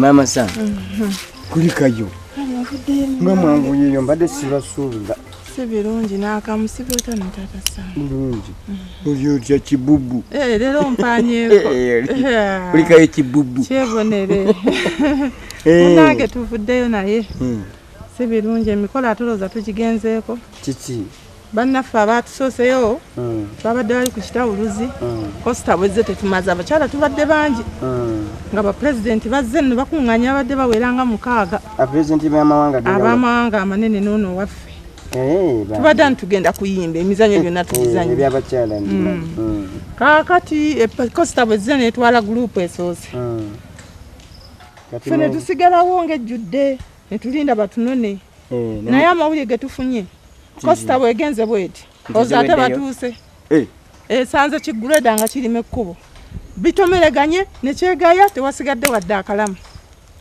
mama Sam. Kulikayo. Nga mwangu yeyo mbadde sibasuubira. Sibirungi n'akamusibe otano tata Sam. Bulungi. Oyotya kibubu. Leero mpanyeeko. Kulikayo kibubu. Kyebonere. Munange tuvuddeyo naye. Sibirungi emikolo atulooza tugigenzeeko. Kiki? Bannaffe abatusooseyo babadde bali ku kitawuluzi kosita bwezze tetumaze abakyala tubadde bangi nga bapulezidenti bazze nno bakuŋŋaanya abadde baweranga 6 apulezidenti abamawanga amanene noono waffe tubadde ntugenda kuyimba emizanyo gyonna tugizanyo ebyabakyala kaakati kosita bwezze netwala gurupu esoose ffe ne tusigalawo ng'ejjudde ne tulinda batunone naye amawulire ge tufunye Costa bwegenze bweti ozate batuuse esanze kiguleda nga kirime ekkubo bitomereganye nekyegaya tewasigadde wadde akalamu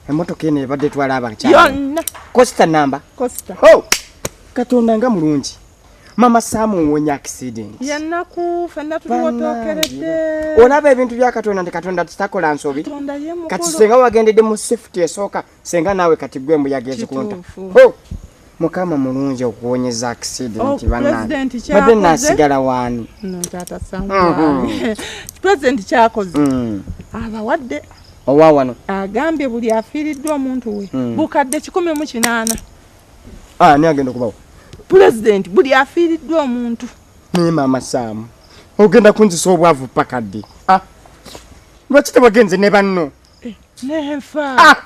emmotoka eno ebadde twala abakyala yonna Costa namba Costa katonda nga mulungi mama Samu wonya accident yannaku fenna tuliwotokeredde olaba ebintu bya katonda ndi katonda tutakola nsobi kati senga wagendedde mu safety esooka senga naawe kati gwe mbuyaga ezikunta Mukama mulungi okuwonyeza accident badde nasigala waani tata Samu president kyakoze abawadde owa wano agambye buli afiiriddwa omuntu we bukadde 108 ni agenda okubawo president buli afiiriddwa omuntu ne mama Samu ogenda kunzisa obwavu pakadde lwaki tebagenze ne banno nenfa